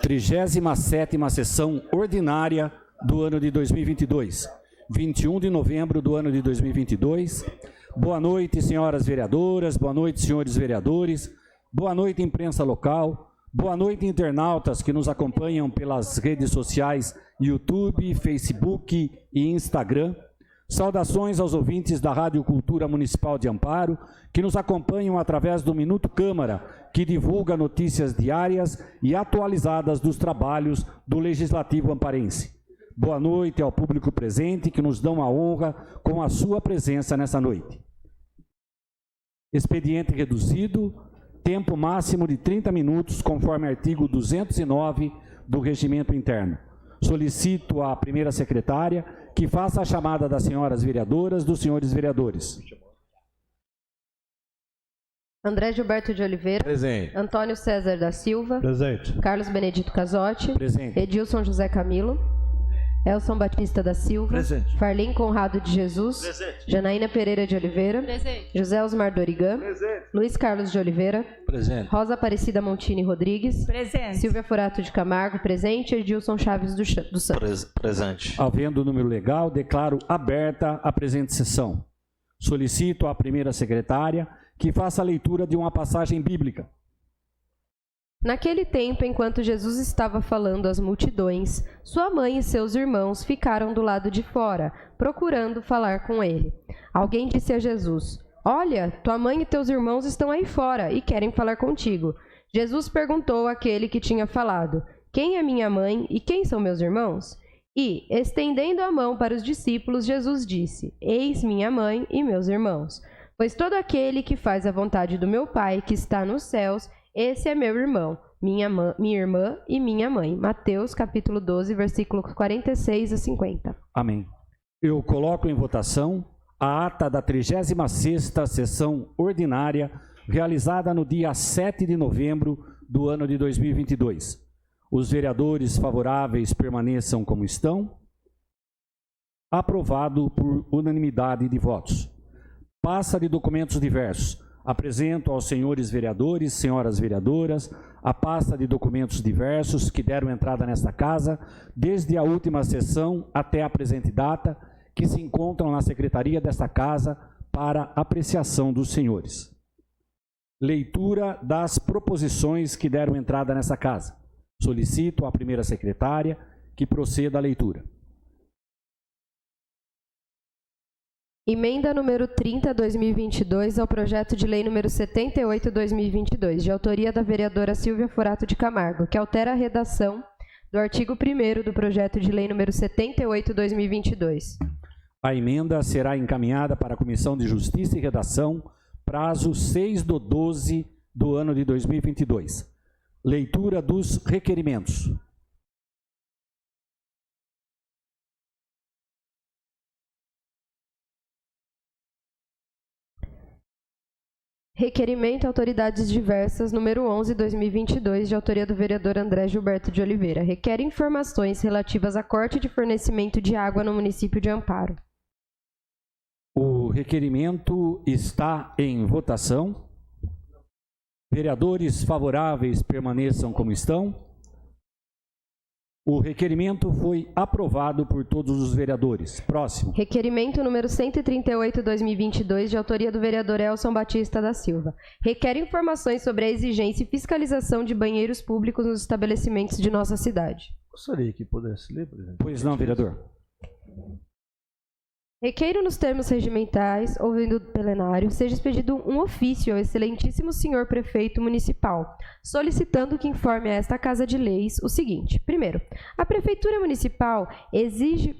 37ª sessão ordinária do ano de 2022, 21 de novembro do ano de 2022. Boa noite, senhoras vereadoras, boa noite, senhores vereadores, boa noite, imprensa local, boa noite, internautas que nos acompanham pelas redes sociais YouTube, Facebook e Instagram. Saudações aos ouvintes da Rádio Cultura Municipal de Amparo, que nos acompanham através do Minuto Câmara, que divulga notícias diárias e atualizadas dos trabalhos do Legislativo amparense. Boa noite ao público presente, que nos dão a honra com a sua presença nessa noite. Expediente reduzido, tempo máximo de 30 minutos, conforme artigo 209 do Regimento Interno. Solicito à primeira secretária que faça a chamada das senhoras vereadoras, dos senhores vereadores. André Gilberto de Oliveira. Presente. Antônio César da Silva. Presente. Carlos Benedito Casotti. Presente. Edilson José Camilo. Elson Batista da Silva. Presente. Farlim Conrado de Jesus. Presente. Janaína Pereira de Oliveira. Presente. José Osmar Dorigan. Presente. Luiz Carlos de Oliveira. Presente. Rosa Aparecida Montini Rodrigues. Presente. Silvia Furato de Camargo. Presente. Edilson Chaves do Santos. Presente. Havendo o número legal, declaro aberta a presente sessão. Solicito à primeira secretária que faça a leitura de uma passagem bíblica. Naquele tempo, enquanto Jesus estava falando às multidões, sua mãe e seus irmãos ficaram do lado de fora, procurando falar com ele. Alguém disse a Jesus: "Olha, tua mãe e teus irmãos estão aí fora e querem falar contigo." Jesus perguntou àquele que tinha falado: "Quem é minha mãe e quem são meus irmãos?" E, estendendo a mão para os discípulos, Jesus disse: "Eis minha mãe e meus irmãos. Pois todo aquele que faz a vontade do meu Pai que está nos céus, esse é meu irmão, minha irmã e minha mãe." Mateus, capítulo 12, versículos 46 a 50. Amém. Eu coloco em votação a ata da 36ª sessão ordinária, realizada no dia 7 de novembro do ano de 2022. Os vereadores favoráveis permaneçam como estão. Aprovado por unanimidade de votos. Pasta de documentos diversos. Apresento aos senhores vereadores, senhoras vereadoras, a pasta de documentos diversos que deram entrada nesta casa, desde a última sessão até a presente data, que se encontram na secretaria desta casa para apreciação dos senhores. Leitura das proposições que deram entrada nessa casa. Solicito à primeira secretária que proceda à leitura. Emenda número 30/2022 ao projeto de lei número 78/2022, de autoria da vereadora Silvia Furato de Camargo, que altera a redação do artigo 1º do projeto de lei número 78/2022. A emenda será encaminhada para a Comissão de Justiça e Redação, prazo 6/12 do ano de 2022. Leitura dos requerimentos. Requerimento Autoridades Diversas, número 11/2022, de autoria do vereador André Gilberto de Oliveira. Requer informações relativas a corte de fornecimento de água no município de Amparo. O requerimento está em votação. Vereadores favoráveis permaneçam como estão. O requerimento foi aprovado por todos os vereadores. Próximo. Requerimento número 138/2022, de autoria do vereador Elson Batista da Silva. Requer informações sobre a exigência e fiscalização de banheiros públicos nos estabelecimentos de nossa cidade. Gostaria que pudesse ler, presidente. Pois não, vereador. Requeiro nos termos regimentais, ouvindo do plenário, seja expedido um ofício ao excelentíssimo senhor prefeito municipal, solicitando que informe a esta Casa de Leis o seguinte. Primeiro, a Prefeitura Municipal exige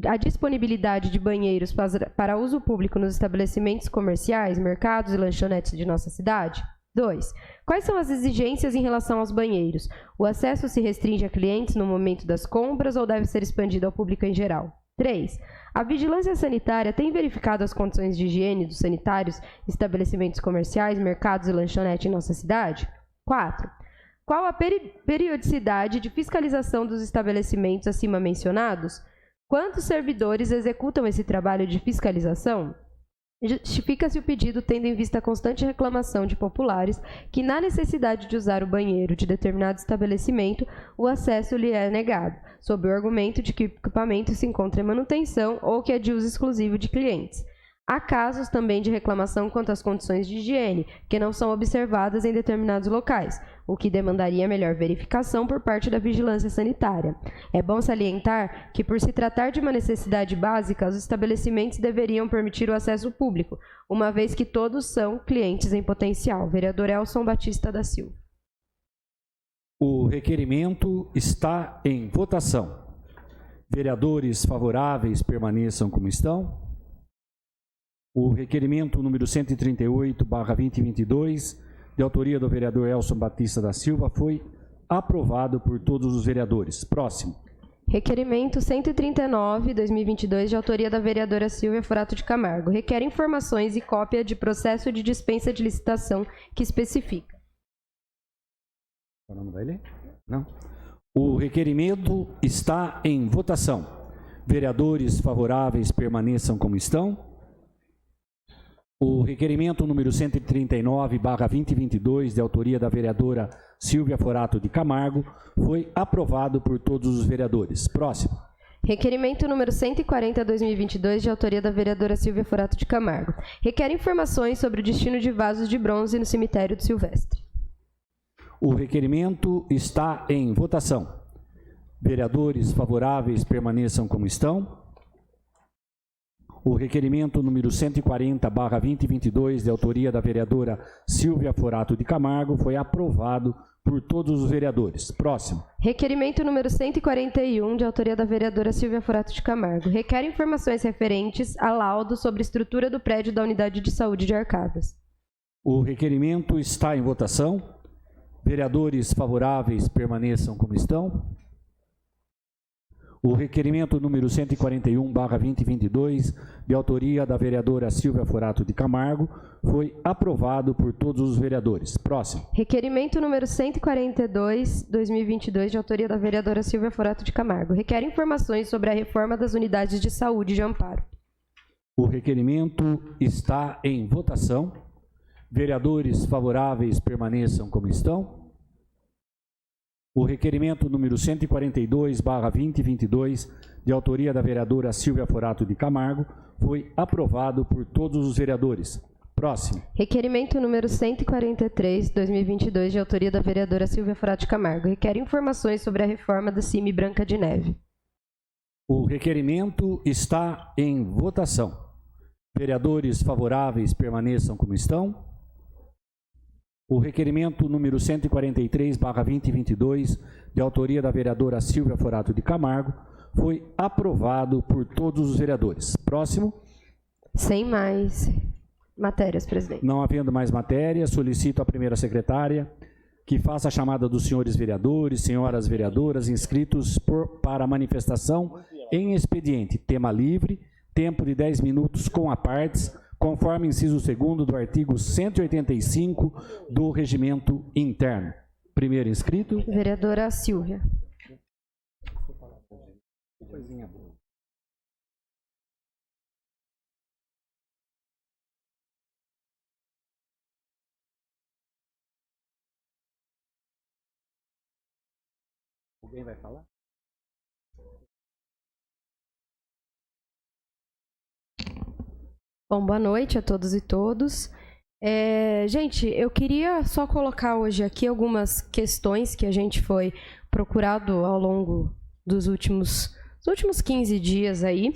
a disponibilidade de banheiros para uso público nos estabelecimentos comerciais, mercados e lanchonetes de nossa cidade? 2. Quais são as exigências em relação aos banheiros? O acesso se restringe a clientes no momento das compras ou deve ser expandido ao público em geral? 3. A vigilância sanitária tem verificado as condições de higiene dos sanitários, estabelecimentos comerciais, mercados e lanchonete em nossa cidade? 4. Qual a periodicidade de fiscalização dos estabelecimentos acima mencionados? Quantos servidores executam esse trabalho de fiscalização? Justifica-se o pedido tendo em vista a constante reclamação de populares que, na necessidade de usar o banheiro de determinado estabelecimento, o acesso lhe é negado, sob o argumento de que o equipamento se encontra em manutenção ou que é de uso exclusivo de clientes. Há casos também de reclamação quanto às condições de higiene, que não são observadas em determinados locais, o que demandaria melhor verificação por parte da vigilância sanitária. É bom salientar que, por se tratar de uma necessidade básica, os estabelecimentos deveriam permitir o acesso público, uma vez que todos são clientes em potencial. Vereador Elson Batista da Silva. O requerimento está em votação. Vereadores favoráveis permaneçam como estão. O requerimento número 138/2022, de autoria do vereador Elson Batista da Silva, foi aprovado por todos os vereadores. Próximo. Requerimento 139/2022, de autoria da vereadora Silvia Forato de Camargo. Requer informações e cópia de processo de dispensa de licitação que especifica. Não vai ler? Não. O requerimento está em votação. Vereadores favoráveis permaneçam como estão. O requerimento número 139/2022, de autoria da vereadora Silvia Forato de Camargo, foi aprovado por todos os vereadores. Próximo. Requerimento número 140/2022, de autoria da vereadora Silvia Forato de Camargo. Requer informações sobre o destino de vasos de bronze no cemitério do Silvestre. O requerimento está em votação. Vereadores favoráveis permaneçam como estão. O requerimento número 140/2022, de autoria da vereadora Silvia Forato de Camargo, foi aprovado por todos os vereadores. Próximo. Requerimento número 141, de autoria da vereadora Silvia Forato de Camargo. Requer informações referentes a laudo sobre a estrutura do prédio da Unidade de Saúde de Arcadas. O requerimento está em votação. Vereadores favoráveis permaneçam como estão. O requerimento número 141/2022, de autoria da vereadora Silvia Forato de Camargo, foi aprovado por todos os vereadores. Próximo. Requerimento número 142/2022, de autoria da vereadora Silvia Forato de Camargo. Requer informações sobre a reforma das unidades de saúde de Amparo. O requerimento está em votação. Vereadores favoráveis permaneçam como estão. O requerimento número 142/2022, de autoria da vereadora Silvia Forato de Camargo, foi aprovado por todos os vereadores. Próximo. Requerimento número 143/2022, de autoria da vereadora Silvia Forato de Camargo. Requer informações sobre a reforma da CIMI Branca de Neve. O requerimento está em votação. Vereadores favoráveis permaneçam como estão. O requerimento número 143/2022, de autoria da vereadora Silvia Forato de Camargo, foi aprovado por todos os vereadores. Próximo. Sem mais matérias, presidente. Não havendo mais matéria, solicito à primeira secretária que faça a chamada dos senhores vereadores, senhoras vereadoras, inscritos para a manifestação em expediente. Tema livre, tempo de 10 minutos com apartes, conforme inciso 2º do artigo 185 do Regimento Interno. Primeiro inscrito. Vereadora Silvia. Alguém vai falar? Bom, boa noite a todos e todos. Gente, eu queria só colocar hoje aqui algumas questões que a gente foi procurado ao longo dos últimos 15 dias aí.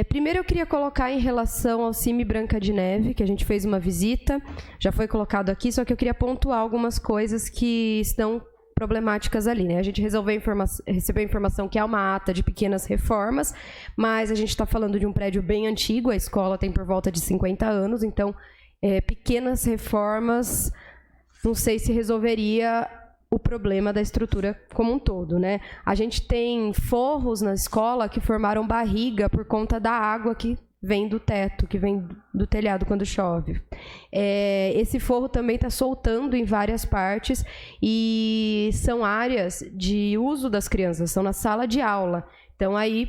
Primeiro eu queria colocar em relação ao CIMI Branca de Neve, que a gente fez uma visita, já foi colocado aqui, só que eu queria pontuar algumas coisas que estão problemáticas ali, né? A gente recebeu a informação que há uma ata de pequenas reformas, mas a gente está falando de um prédio bem antigo, a escola tem por volta de 50 anos, então pequenas reformas, não sei se resolveria o problema da estrutura como um todo, né? A gente tem forros na escola que formaram barriga por conta da água que vem do teto, que vem do telhado quando chove. Esse forro também está soltando em várias partes e são áreas de uso das crianças, são na sala de aula. Então, aí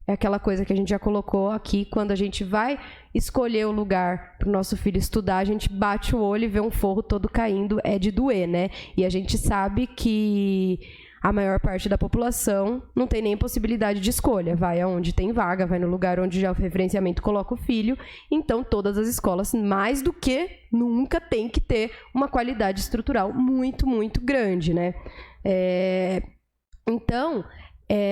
é aquela coisa que a gente já colocou aqui, quando a gente vai escolher o lugar para o nosso filho estudar, a gente bate o olho e vê um forro todo caindo, é de doer, né? E a gente sabe que a maior parte da população não tem nem possibilidade de escolha, vai aonde tem vaga, vai no lugar onde já o referenciamento coloca o filho, então todas as escolas, mais do que nunca, tem que ter uma qualidade estrutural muito, muito grande, né? Então,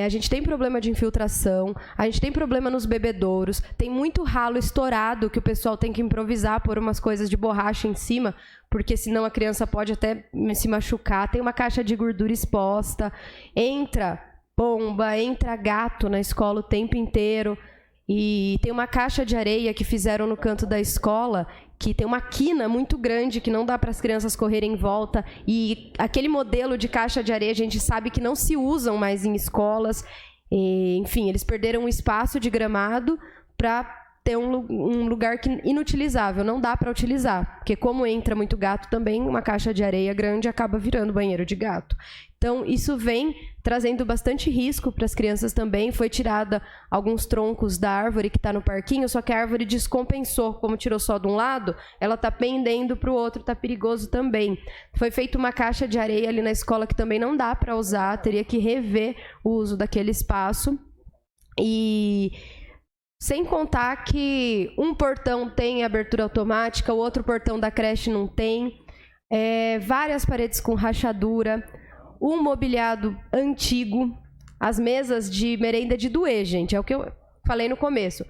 a gente tem problema de infiltração, a gente tem problema nos bebedouros, tem muito ralo estourado que o pessoal tem que improvisar, pôr umas coisas de borracha em cima, porque senão a criança pode até se machucar. Tem uma caixa de gordura exposta, entra pomba, entra gato na escola o tempo inteiro. E tem uma caixa de areia que fizeram no canto da escola, que tem uma quina muito grande que não dá para as crianças correrem em volta. E aquele modelo de caixa de areia a gente sabe que não se usam mais em escolas. E, enfim, eles perderam um espaço de gramado para ter um lugar inutilizável, não dá para utilizar, porque como entra muito gato também, uma caixa de areia grande acaba virando banheiro de gato. Então, isso vem trazendo bastante risco para as crianças também. Foi tirada alguns troncos da árvore que está no parquinho, só que a árvore descompensou. Como tirou só de um lado, ela está pendendo para o outro, está perigoso também. Foi feita uma caixa de areia ali na escola que também não dá para usar, teria que rever o uso daquele espaço. E sem contar que um portão tem abertura automática, o outro portão da creche não tem, várias paredes com rachadura, um mobiliado antigo, as mesas de merenda de doer, gente, é o que eu falei no começo.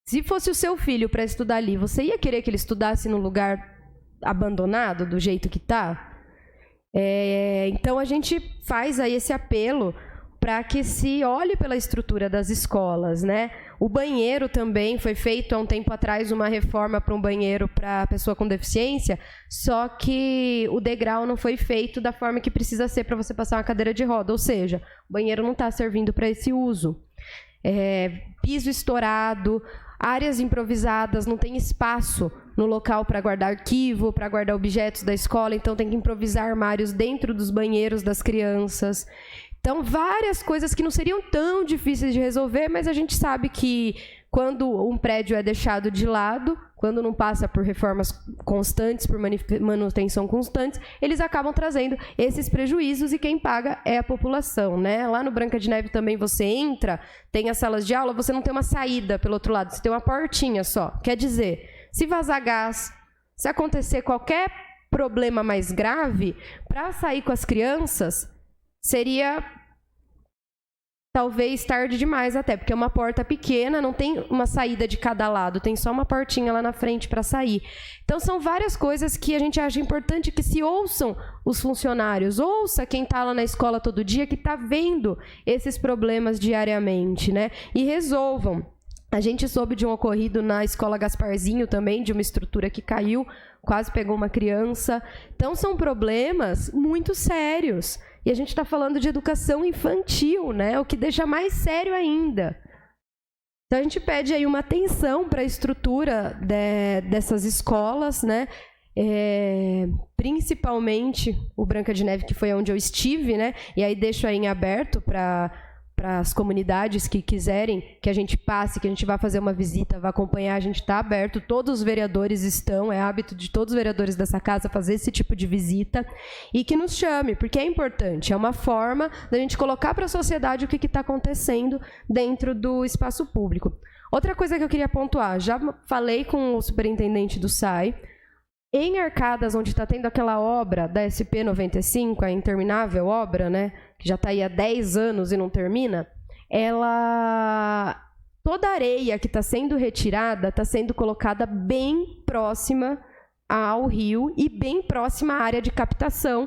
Se fosse o seu filho para estudar ali, você ia querer que ele estudasse num lugar abandonado, do jeito que está? Então, a gente faz aí esse apelo para que se olhe pela estrutura das escolas, né? O banheiro também foi feito há um tempo atrás uma reforma para um banheiro para pessoa com deficiência, só que o degrau não foi feito da forma que precisa ser para você passar uma cadeira de roda, ou seja, o banheiro não está servindo para esse uso. Piso estourado, áreas improvisadas, não tem espaço no local para guardar arquivo, para guardar objetos da escola, então tem que improvisar armários dentro dos banheiros das crianças. Então, várias coisas que não seriam tão difíceis de resolver, mas a gente sabe que quando um prédio é deixado de lado, quando não passa por reformas constantes, por manutenção constantes, eles acabam trazendo esses prejuízos e quem paga é a população, né? Lá no Branca de Neve também você entra, tem as salas de aula, você não tem uma saída pelo outro lado, você tem uma portinha só. Quer dizer, se vazar gás, se acontecer qualquer problema mais grave, para sair com as crianças, seria talvez tarde demais até, porque é uma porta pequena, não tem uma saída de cada lado, tem só uma portinha lá na frente para sair. Então, são várias coisas que a gente acha importante que se ouçam os funcionários, ouça quem está lá na escola todo dia, que está vendo esses problemas diariamente, né? E resolvam. A gente soube de um ocorrido na escola Gasparzinho também, de uma estrutura que caiu, quase pegou uma criança. Então, são problemas muito sérios. E a gente está falando de educação infantil, né? O que deixa mais sério ainda. Então, a gente pede aí uma atenção para a estrutura dessas escolas, né? Principalmente o Branca de Neve, que foi onde eu estive, né? E aí deixo aí em aberto para as comunidades que quiserem que a gente passe, que a gente vá fazer uma visita, vá acompanhar, a gente está aberto, todos os vereadores estão, é hábito de todos os vereadores dessa casa fazer esse tipo de visita, e que nos chame, porque é importante, é uma forma da gente colocar para a sociedade o que está acontecendo dentro do espaço público. Outra coisa que eu queria pontuar, já falei com o superintendente do SAI, em Arcadas, onde está tendo aquela obra da SP-95, a interminável obra, né, que já está aí há 10 anos e não termina, toda a areia que está sendo retirada está sendo colocada bem próxima ao rio e bem próxima à área de captação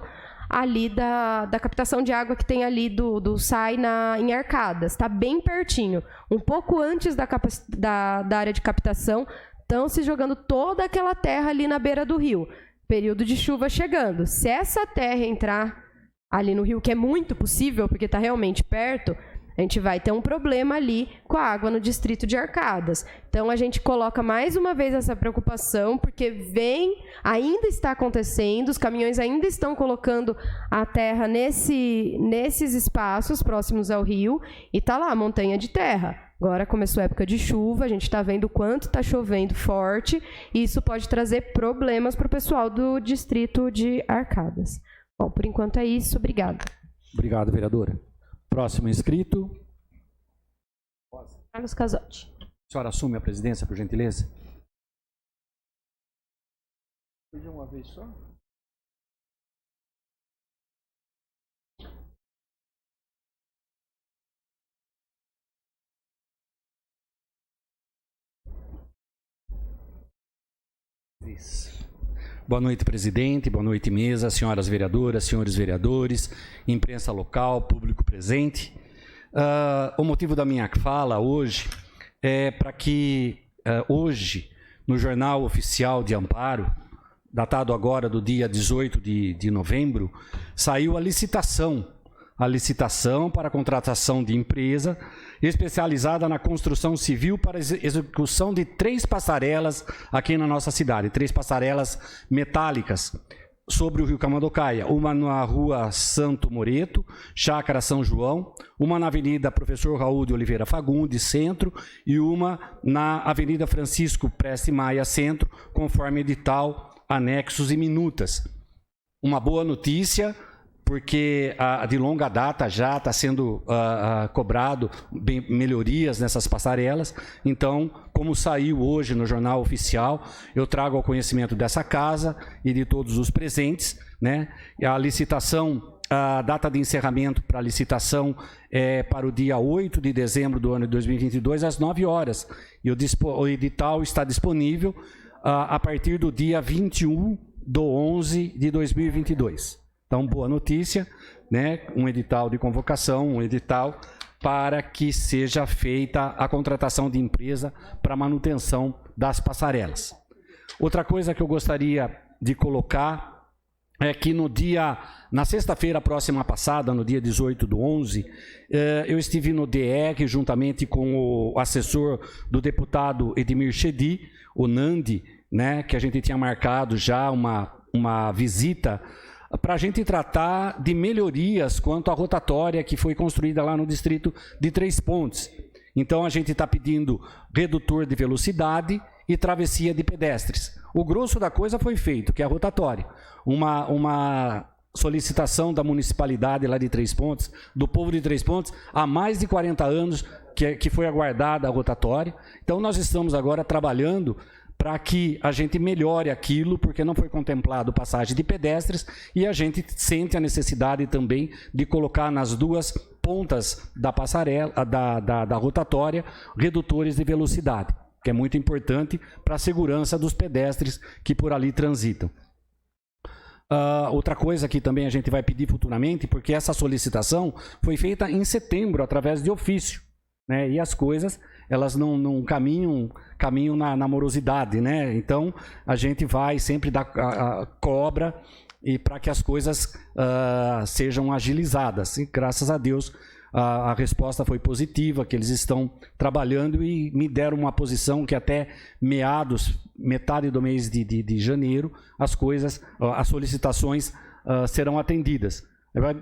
ali da captação de água que tem ali do SAI em Arcadas. Está bem pertinho. Um pouco antes da área de captação, estão se jogando toda aquela terra ali na beira do rio. Período de chuva chegando. Se essa terra entrar ali no rio, que é muito possível, porque está realmente perto, a gente vai ter um problema ali com a água no distrito de Arcadas. Então, a gente coloca mais uma vez essa preocupação, porque ainda está acontecendo, os caminhões ainda estão colocando a terra nesses espaços próximos ao rio, e está lá a montanha de terra. Agora começou a época de chuva, a gente está vendo o quanto está chovendo forte, e isso pode trazer problemas para o pessoal do distrito de Arcadas. Bom, por enquanto é isso. Obrigada. Obrigado, vereadora. Próximo inscrito. Carlos Casotti. A senhora assume a presidência, por gentileza? De uma vez só? Boa noite, presidente. Boa noite, mesa, senhoras vereadoras, senhores vereadores, imprensa local, público presente. O motivo da minha fala hoje é para que hoje, no Jornal Oficial de Amparo, datado agora do dia 18 de novembro, saiu a licitação para a contratação de empresa especializada na construção civil para execução de 3 passarelas aqui na nossa cidade, 3 passarelas metálicas sobre o Rio Camanducaia, uma na Rua Santo Moreto, Chácara São João, uma na Avenida Professor Raul de Oliveira Fagundes, Centro, e uma na Avenida Francisco Preste Maia, Centro, conforme edital, anexos e minutas. Uma boa notícia, porque de longa data já está sendo cobrado melhorias nessas passarelas. Então, como saiu hoje no Jornal Oficial, eu trago ao conhecimento dessa casa e de todos os presentes, né? A licitação, a data de encerramento para a licitação é para o dia 8 de dezembro do ano de 2022, às 9 horas. E o edital está disponível a partir do dia 21/11 de 2022. Então, boa notícia, né? Um edital de convocação, um edital para que seja feita a contratação de empresa para manutenção das passarelas. Outra coisa que eu gostaria de colocar é que na sexta-feira próxima passada, no dia 18/11, eu estive no DR juntamente com o assessor do deputado Edmir Chedi, o Nandi, né? Que a gente tinha marcado já uma visita para a gente tratar de melhorias quanto à rotatória que foi construída lá no distrito de Três Pontes. Então, a gente está pedindo redutor de velocidade e travessia de pedestres. O grosso da coisa foi feito, que é a rotatória. Uma solicitação da municipalidade lá de Três Pontes, do povo de Três Pontes, há mais de 40 anos que foi aguardada a rotatória. Então, nós estamos agora trabalhando para que a gente melhore aquilo, porque não foi contemplado passagem de pedestres, e a gente sente a necessidade também de colocar nas duas pontas da passarela, da rotatória, redutores de velocidade, que é muito importante para a segurança dos pedestres que por ali transitam. Outra coisa que também a gente vai pedir futuramente, porque essa solicitação foi feita em setembro, através de ofício, né? E as coisas, elas não caminham na morosidade, né? Então, a gente vai sempre dar a cobra e para que as coisas sejam agilizadas. E, graças a Deus, a resposta foi positiva, que eles estão trabalhando e me deram uma posição que até metade do mês de janeiro, as solicitações serão atendidas.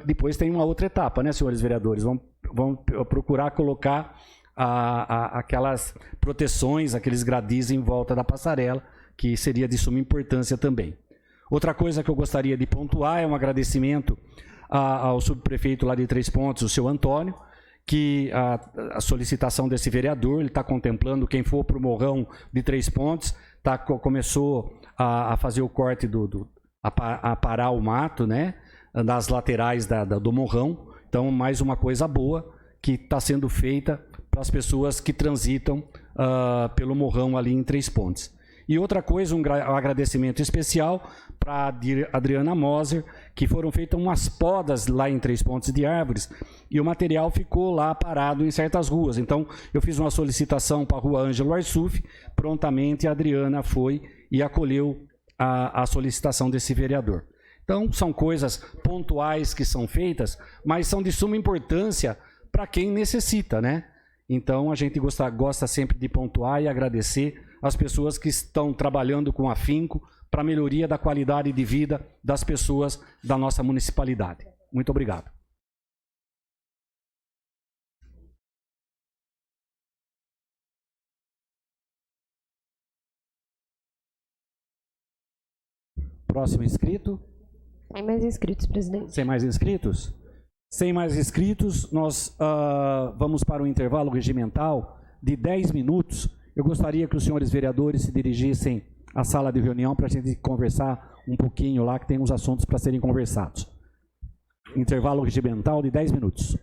Depois tem uma outra etapa, né, senhores vereadores? Vamos procurar colocar aquelas proteções, aqueles gradis em volta da passarela, que seria de suma importância também. Outra coisa que eu gostaria de pontuar é um agradecimento ao subprefeito lá de Três Pontes, o seu Antônio, que a solicitação desse vereador, ele está contemplando quem for para o morrão de Três Pontes, começou a fazer o corte, a parar o mato, né, das laterais do morrão. Então, mais uma coisa boa que está sendo feita para as pessoas que transitam pelo morrão ali em Três Pontes. E outra coisa, um agradecimento especial para a Adriana Moser, que foram feitas umas podas lá em Três Pontes de árvores, e o material ficou lá parado em certas ruas. Então, eu fiz uma solicitação para a Rua Ângelo Arsuf, prontamente a Adriana foi e acolheu a solicitação desse vereador. Então, são coisas pontuais que são feitas, mas são de suma importância para quem necessita, né? Então, a gente gosta sempre de pontuar e agradecer as pessoas que estão trabalhando com afinco para a melhoria da qualidade de vida das pessoas da nossa municipalidade. Muito obrigado. Próximo inscrito. Tem mais inscritos, presidente. Sem mais inscritos? Sem mais inscritos, nós vamos para um intervalo regimental de 10 minutos. Eu gostaria que os senhores vereadores se dirigissem à sala de reunião para a gente conversar um pouquinho lá, que tem uns assuntos para serem conversados. Intervalo regimental de 10 minutos.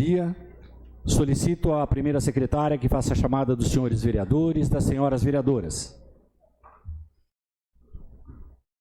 dia. Solicito à primeira secretária que faça a chamada dos senhores vereadores, das senhoras vereadoras.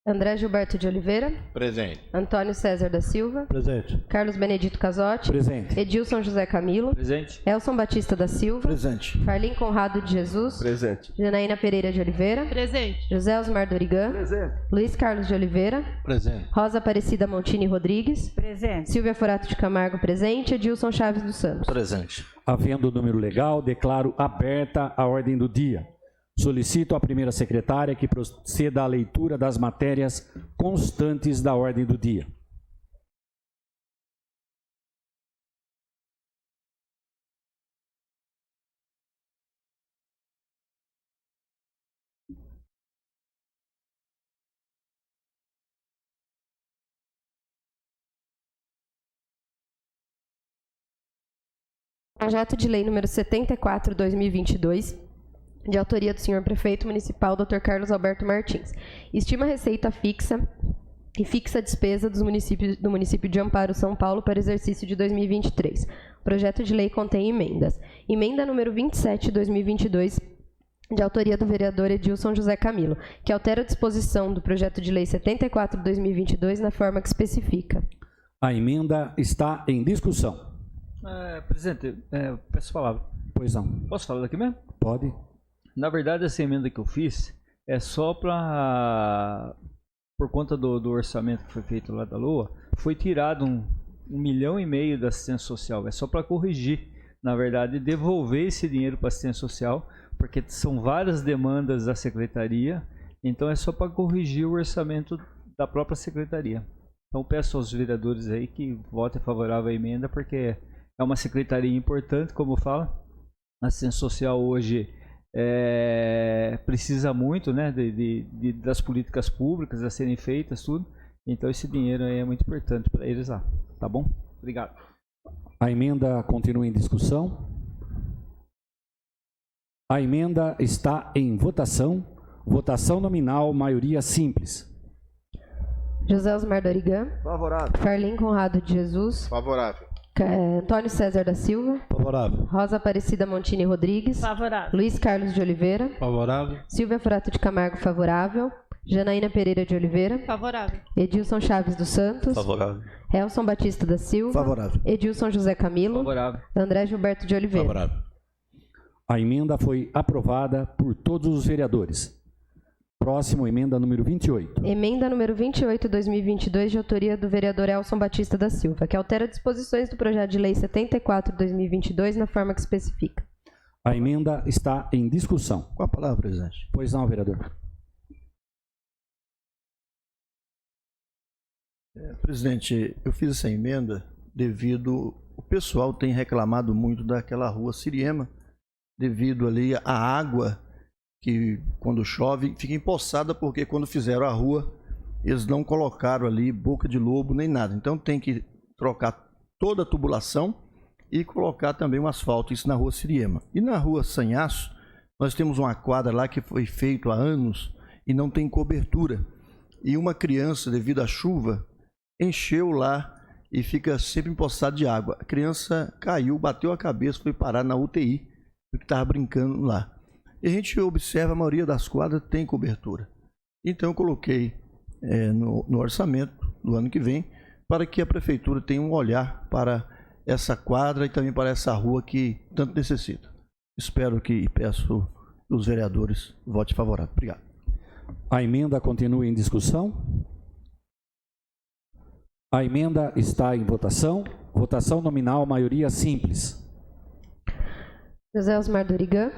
André Gilberto de Oliveira. Presente. Antônio César da Silva. Presente. Carlos Benedito Casotti. Presente. Edilson José Camilo. Presente. Elson Batista da Silva. Presente. Farlim Conrado de Jesus. Presente. Janaína Pereira de Oliveira. Presente. José Osmar Dorigan. Presente. Luiz Carlos de Oliveira. Presente. Rosa Aparecida Montini Rodrigues. Presente. Silvia Forato de Camargo presente. Edilson Chaves dos Santos. Presente. Havendo o número legal, declaro aberta a ordem do dia. Solicito à primeira secretária que proceda à leitura das matérias constantes da ordem do dia. Projeto de Lei número 74/2022, de autoria do senhor Prefeito Municipal, Dr. Carlos Alberto Martins. Estima receita fixa e fixa a despesa do município de Amparo, São Paulo, para exercício de 2023. O projeto de lei contém emendas. Emenda número 27/2022, de autoria do vereador Edilson José Camilo, que altera a disposição do projeto de lei 74/2022 na forma que especifica. A emenda está em discussão. Presidente, peço a palavra. Pois não. Posso falar daqui mesmo? Pode. Na verdade, essa emenda que eu fiz é só para, por conta do orçamento que foi feito lá da LOA, foi tirado 1,5 milhão da assistência social. É só para corrigir, na verdade, devolver esse dinheiro para a assistência social, porque são várias demandas da secretaria, então é só para corrigir o orçamento da própria secretaria. Então peço aos vereadores aí que votem favorável à emenda, porque é uma secretaria importante, como fala. A assistência social hoje precisa muito, né, das políticas públicas a serem feitas, tudo. Então esse dinheiro aí é muito importante para eles lá. Tá bom? Obrigado. A emenda continua em discussão. A emenda está em votação. Votação nominal, maioria simples. José Osmar Dorigan. Favorável. Farlim Conrado de Jesus. Favorável. Antônio César da Silva. Favorável. Rosa Aparecida Montini Rodrigues. Favorável. Luiz Carlos de Oliveira. Favorável. Silvia Forato de Camargo, favorável. Janaína Pereira de Oliveira. Favorável. Edilson Chaves dos Santos. Favorável. Elson Batista da Silva. Favorável. Edilson José Camilo. Favorável. André Gilberto de Oliveira. Favorável. A emenda foi aprovada por todos os vereadores. Próximo, emenda número 28. Emenda número 28/2022, de autoria do vereador Elson Batista da Silva, que altera disposições do projeto de lei 74/2022 na forma que especifica. A emenda está em discussão. Com a palavra, presidente. Pois não, vereador. Presidente, eu fiz essa emenda devido... O pessoal tem reclamado muito daquela rua Siriema, devido ali à água que quando chove fica empoçada, porque quando fizeram a rua eles não colocaram ali boca de lobo nem nada. Então tem que trocar toda a tubulação e colocar também um asfalto, isso na rua Siriema. E na rua Sanhaço, nós temos uma quadra lá que foi feito há anos e não tem cobertura. E uma criança, devido à chuva, encheu lá e fica sempre empoçado de água. A criança caiu, bateu a cabeça, foi parar na UTI, porque estava brincando lá. E a gente observa, a maioria das quadras tem cobertura. Então eu coloquei no orçamento do ano que vem, para que a prefeitura tenha um olhar para essa quadra e também para essa rua que tanto necessita. Espero que peço os vereadores votem favorável. Obrigado. A emenda continua em discussão. A emenda está em votação. Votação nominal, maioria simples. José Osmar Dorigan.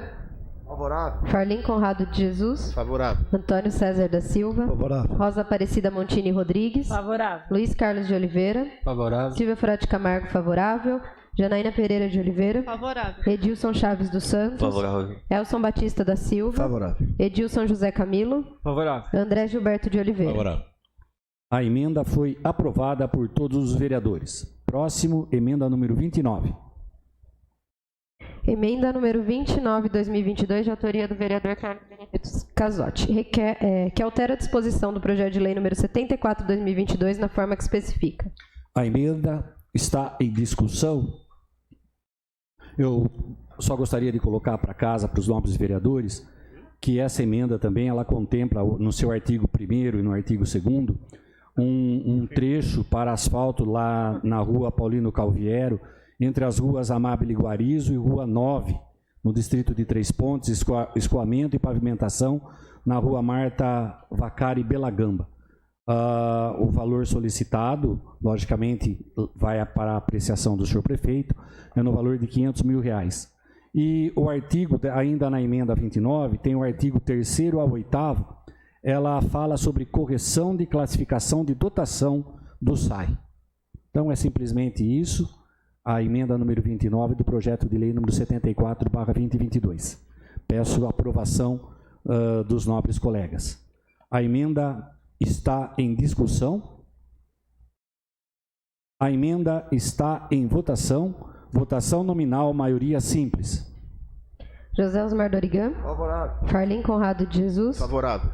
Favorável. Farlim Conrado de Jesus. Favorável. Antônio César da Silva. Favorável. Rosa Aparecida Montini Rodrigues. Favorável. Luiz Carlos de Oliveira. Favorável. Silvia Forato de Camargo, favorável. Janaína Pereira de Oliveira. Favorável. Edilson Chaves dos Santos. Favorável. Elson Batista da Silva. Favorável. Edilson José Camilo. Favorável. André Gilberto de Oliveira. Favorável. A emenda foi aprovada por todos os vereadores. Próximo, emenda número 29. Emenda número 29/2022, de autoria do vereador Carlos Benedito Casotti, que altera a disposição do projeto de lei número 74/2022 na forma que especifica. A emenda está em discussão. Eu só gostaria de colocar para casa, para os nobres vereadores, que essa emenda também ela contempla, no seu artigo 1º e no artigo 2º, um trecho para asfalto lá na rua Paulino Calviero, entre as ruas Amábile Guarizo e Rua 9, no distrito de Três Pontes, escoamento e pavimentação na rua Marta Vacari Belagamba. O valor solicitado, logicamente, vai para a apreciação do senhor prefeito, é no valor de R$500 mil. E o artigo, ainda na emenda 29, tem o artigo 3º ao 8º, ela fala sobre correção de classificação de dotação do SAI. Então, é simplesmente isso, a emenda número 29 do projeto de lei número 74/2022. Peço a aprovação dos nobres colegas. A emenda está em discussão. A emenda está em votação. Votação nominal, maioria simples. José Osmar Dorigan. Favorável. Farlim Conrado de Jesus. Favorável.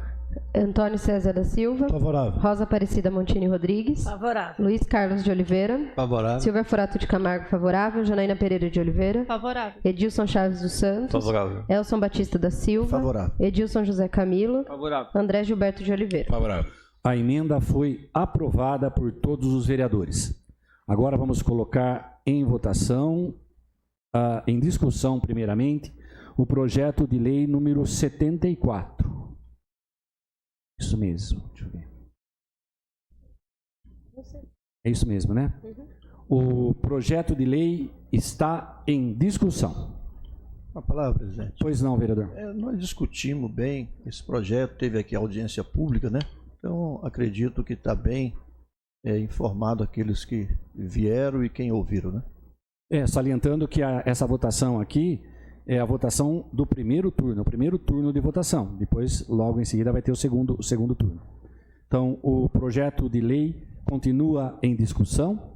Antônio César da Silva. Favorável. Rosa Aparecida Montini Rodrigues. Favorável. Luiz Carlos de Oliveira. Favorável. Silvia Forato de Camargo, favorável. Janaína Pereira de Oliveira. Favorável. Edilson Chaves dos Santos. Favorável. Elson Batista da Silva. Favorável. Edilson José Camilo. Favorável. André Gilberto de Oliveira. Favorável. A emenda foi aprovada por todos os vereadores. Agora vamos colocar em votação, em discussão primeiramente, o projeto de lei número 74. Isso mesmo, deixa eu ver. É isso mesmo, né? O projeto de lei está em discussão. Uma palavra, presidente. Pois não, vereador. Nós discutimos bem esse projeto, teve aqui audiência pública, né? Então, acredito que está bem informado aqueles que vieram e quem ouviram, né? Salientando que essa votação aqui é a votação do primeiro turno de votação. Depois, logo em seguida, vai ter o segundo turno. Então, o projeto de lei continua em discussão.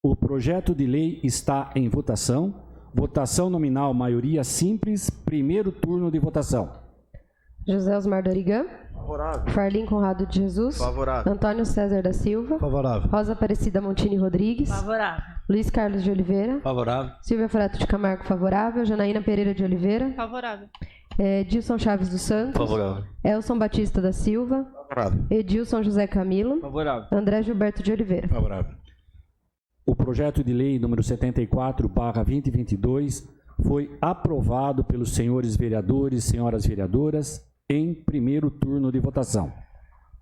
O projeto de lei está em votação. Votação nominal, maioria simples, primeiro turno de votação. José Osmar Dorigan. Favorável. Farlim Conrado de Jesus. Favorável. Antônio César da Silva. Favorável. Rosa Aparecida Montini Rodrigues. Favorável. Luiz Carlos de Oliveira. Favorável. Silvia Forato de Camargo, favorável. Janaína Pereira de Oliveira. Favorável. Edilson Chaves dos Santos. Favorável. Elson Batista da Silva. Favorável. Edilson José Camilo. Favorável. André Gilberto de Oliveira. Favorável. O projeto de lei número 74/2022 foi aprovado pelos senhores vereadores e senhoras vereadoras em primeiro turno de votação.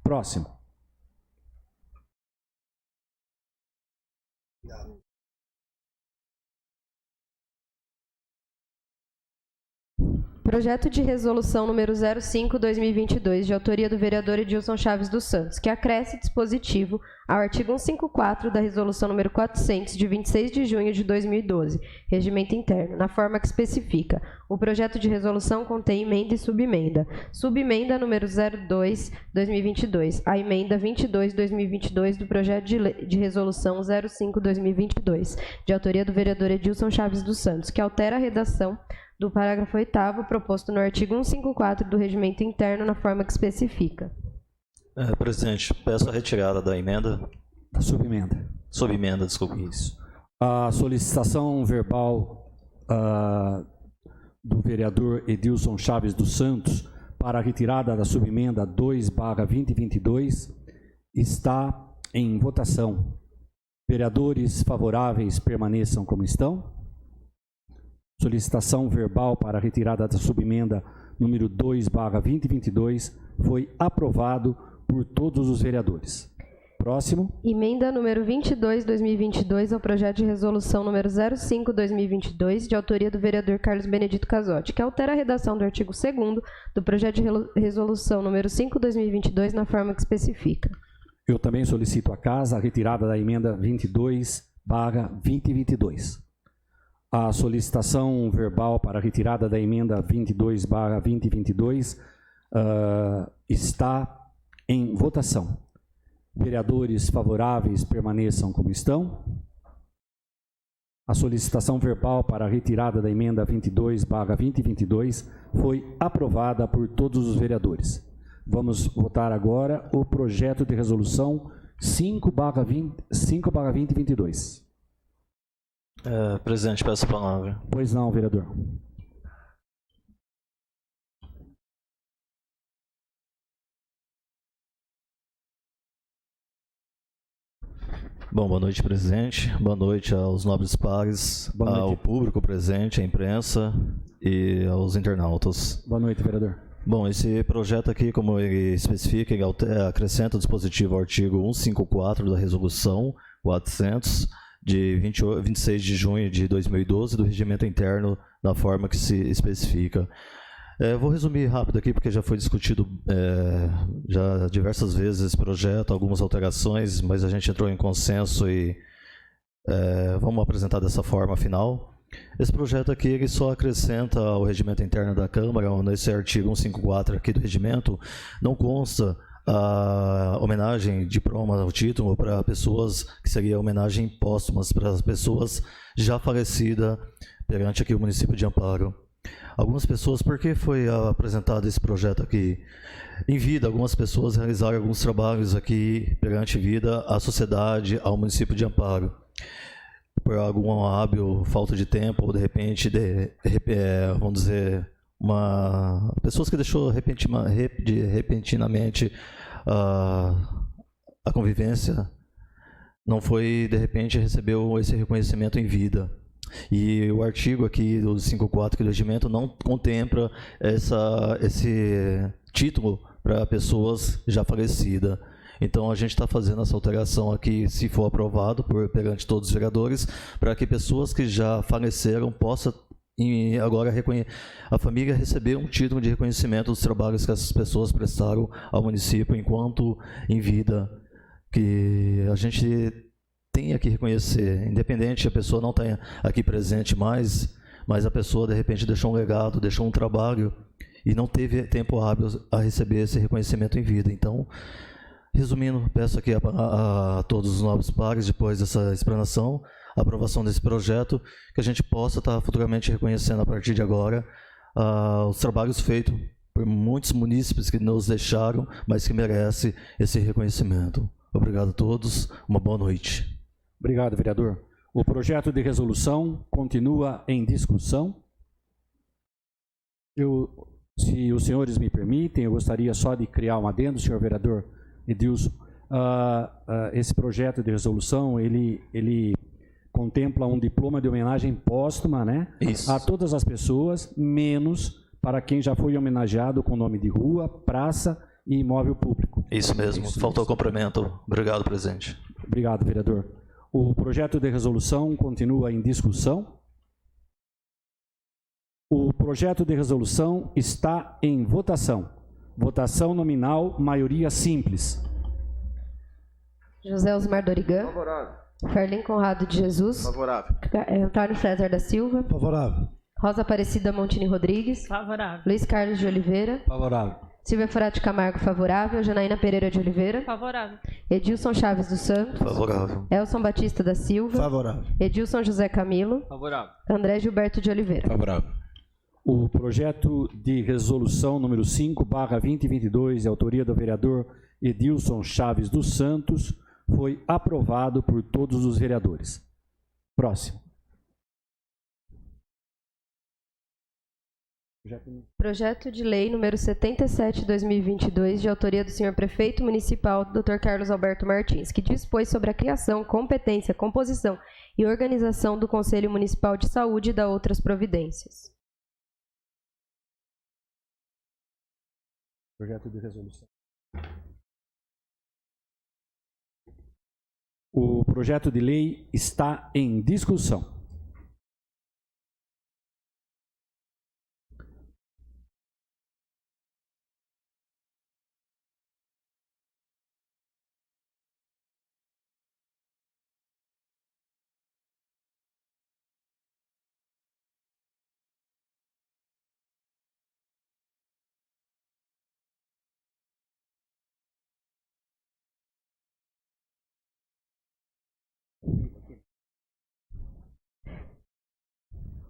Próximo. Projeto de resolução número 05/2022, de autoria do vereador Edilson Chaves dos Santos, que acresce dispositivo ao artigo 154 da resolução número 400, de 26 de junho de 2012, regimento interno, na forma que especifica. O projeto de resolução contém emenda e subemenda. Subemenda número 02/2022, a emenda 22/2022 do projeto de resolução 05/2022, de autoria do vereador Edilson Chaves dos Santos, que altera a redação do parágrafo 8º proposto no artigo 154 do regimento interno na forma que especifica. Presidente, peço a retirada da emenda. Subemenda. Subemenda, desculpa. Isso. A solicitação verbal do vereador Edilson Chaves dos Santos para a retirada da subemenda 2/2022 está em votação. Vereadores favoráveis permaneçam como estão. Solicitação verbal para a retirada da subemenda número 2/2022 foi aprovado por todos os vereadores. Próximo. Emenda número 22/2022 ao projeto de resolução número 05/2022, de autoria do vereador Carlos Benedito Casotti, que altera a redação do artigo 2º do projeto de resolução número 5/2022 na forma que especifica. Eu também solicito à casa a retirada da emenda 22/2022. A solicitação verbal para a retirada da emenda 22/2022 está em votação. Vereadores favoráveis permaneçam como estão. A solicitação verbal para a retirada da emenda 22/2022 foi aprovada por todos os vereadores. Vamos votar agora o projeto de resolução 5/2022. Presidente, peço a palavra. Pois não, vereador. Bom, boa noite, presidente. Boa noite aos nobres pares, ao público presente, à imprensa e aos internautas. Boa noite, vereador. Bom, esse projeto aqui, como ele especifica, ele acrescenta o dispositivo ao artigo 154 da Resolução 400, de 26 de junho de 2012, do Regimento Interno, da forma que se especifica. Vou resumir rápido aqui, porque já foi discutido já diversas vezes esse projeto, algumas alterações, mas a gente entrou em consenso e vamos apresentar dessa forma final. Esse projeto aqui ele só acrescenta ao regimento interno da Câmara, nesse artigo 154 aqui do regimento, não consta a homenagem, diploma, o título para pessoas, que seria homenagem póstumas para as pessoas já falecidas perante aqui o município de Amparo. Algumas pessoas, por que foi apresentado esse projeto aqui? Em vida, algumas pessoas realizaram alguns trabalhos aqui perante vida à sociedade, ao município de Amparo. Por algum hábil, falta de tempo, ou de repente, vamos dizer, pessoas que deixou repentinamente a convivência, não foi, de repente, recebeu esse reconhecimento em vida. E o artigo aqui do 54 do regimento não contempla esse título para pessoas já falecidas. Então a gente está fazendo essa alteração aqui, se for aprovado perante todos os vereadores, para que pessoas que já faleceram possam agora a família receber um título de reconhecimento dos trabalhos que essas pessoas prestaram ao município enquanto em vida, que a gente tem que reconhecer, independente a pessoa não estar aqui presente mais, mas a pessoa de repente deixou um legado, deixou um trabalho e não teve tempo hábil a receber esse reconhecimento em vida. Então, resumindo, peço aqui a todos os nobres pares, depois dessa explanação, a aprovação desse projeto, que a gente possa estar futuramente reconhecendo a partir de agora os trabalhos feitos por muitos munícipes que nos deixaram, mas que merecem esse reconhecimento. Obrigado a todos, uma boa noite. Obrigado, vereador. O projeto de resolução continua em discussão. Se os senhores me permitem, eu gostaria só de criar um adendo, senhor vereador Edilson. Esse projeto de resolução, ele contempla um diploma de homenagem póstuma, né? Isso. A todas as pessoas, menos para quem já foi homenageado com nome de rua, praça e imóvel público. Isso mesmo, faltou o complemento. Obrigado, presidente. Obrigado, vereador. O projeto de resolução continua em discussão. O projeto de resolução está em votação. Votação nominal, maioria simples. José Osmar Dorigan. Favorável. Ferlin Conrado de Jesus. Favorável. Antônio César da Silva. Favorável. Rosa Aparecida Montini Rodrigues. Favorável. Luiz Carlos de Oliveira. Favorável. Silvia Forati Camargo, favorável. Janaína Pereira de Oliveira. Favorável. Edilson Chaves dos Santos. Favorável. Elson Batista da Silva. Favorável. Edilson José Camilo. Favorável. André Gilberto de Oliveira. Favorável. O projeto de resolução número 5/2022, de autoria do vereador Edilson Chaves dos Santos, foi aprovado por todos os vereadores. Próximo. Projeto de lei número 77/2022, de autoria do senhor prefeito municipal, Dr. Carlos Alberto Martins, que dispôs sobre a criação, competência, composição e organização do Conselho Municipal de Saúde e da outras providências. Projeto de resolução. O projeto de lei está em discussão.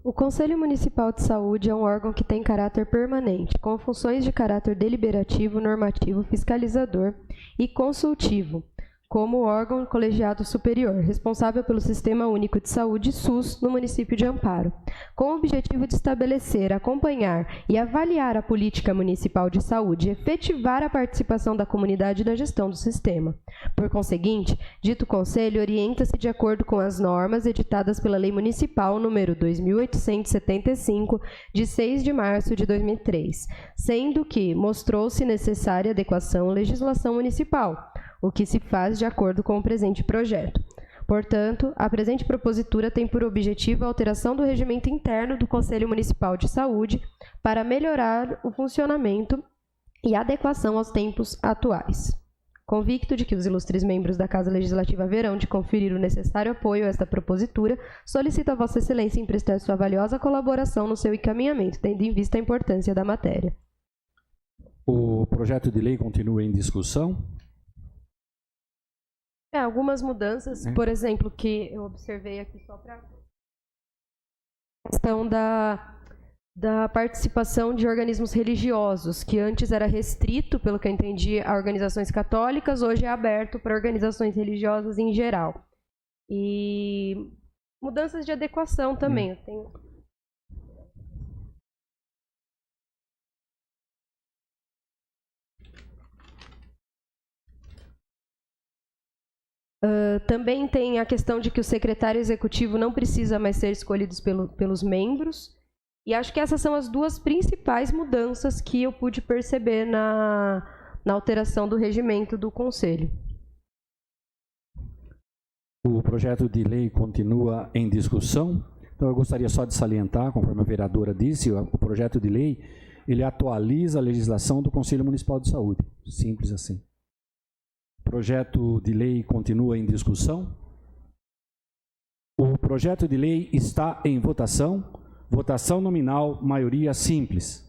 O Conselho Municipal de Saúde é um órgão que tem caráter permanente, com funções de caráter deliberativo, normativo, fiscalizador e consultivo, como órgão colegiado superior, responsável pelo Sistema Único de Saúde, SUS, no município de Amparo, com o objetivo de estabelecer, acompanhar e avaliar a política municipal de saúde e efetivar a participação da comunidade na gestão do sistema. Por conseguinte, dito conselho orienta-se de acordo com as normas editadas pela Lei Municipal número 2.875, de 6 de março de 2003, sendo que mostrou-se necessária adequação à legislação municipal, o que se faz de acordo com o presente projeto. Portanto, a presente propositura tem por objetivo a alteração do regimento interno do Conselho Municipal de Saúde para melhorar o funcionamento e adequação aos tempos atuais. Convicto de que os ilustres membros da Casa Legislativa haverão de conferir o necessário apoio a esta propositura, solicito a Vossa Excelência emprestar sua valiosa colaboração no seu encaminhamento, tendo em vista a importância da matéria. O projeto de lei continua em discussão. Algumas mudanças, por exemplo, que eu observei aqui só para a questão da participação de organismos religiosos, que antes era restrito, pelo que eu entendi, a organizações católicas, hoje é aberto para organizações religiosas em geral. E mudanças de adequação também. Eu tenho... Também tem a questão de que o secretário executivo não precisa mais ser escolhido pelos membros. E acho que essas são as duas principais mudanças que eu pude perceber na alteração do regimento do Conselho. O projeto de lei continua em discussão. Então, eu gostaria só de salientar, conforme a vereadora disse, o projeto de lei, ele atualiza a legislação do Conselho Municipal de Saúde. Simples assim. O projeto de lei continua em discussão. O projeto de lei está em votação. Votação nominal, maioria simples.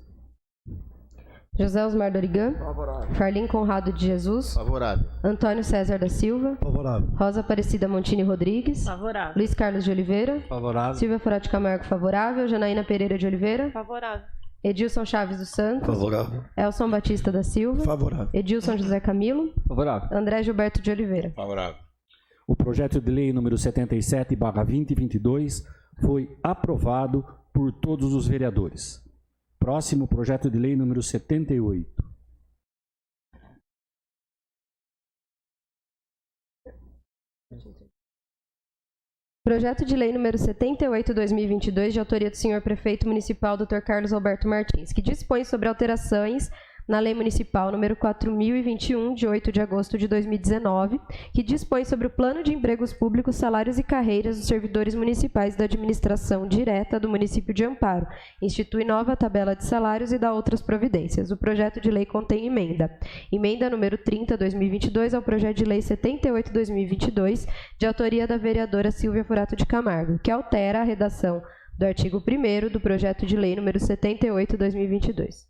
José Osmar Dorigan. Favorável. Carlim Conrado de Jesus. Favorável. Antônio César da Silva. Favorável. Rosa Aparecida Montini Rodrigues. Favorável. Luiz Carlos de Oliveira. Favorável. Silvia Furati Camargo, favorável. Janaína Pereira de Oliveira. Favorável. Edilson Chaves dos Santos. Favorável. Elson Batista da Silva. Favorável. Edilson José Camilo. Favorável. André Gilberto de Oliveira. Favorável. O projeto de lei número 77/2022 foi aprovado por todos os vereadores. Próximo, projeto de lei número 78. Projeto de lei número 78/2022, de autoria do senhor prefeito municipal, Dr. Carlos Alberto Martins, que dispõe sobre alterações na Lei Municipal número 4021, de 8 de agosto de 2019, que dispõe sobre o Plano de Empregos Públicos, Salários e Carreiras dos Servidores Municipais da Administração Direta do município de Amparo, institui nova tabela de salários e dá outras providências. O projeto de lei contém emenda. Emenda número 30/2022 ao projeto de lei 78/2022, de autoria da vereadora Silvia Furato de Camargo, que altera a redação do artigo 1º do projeto de lei número 78/2022.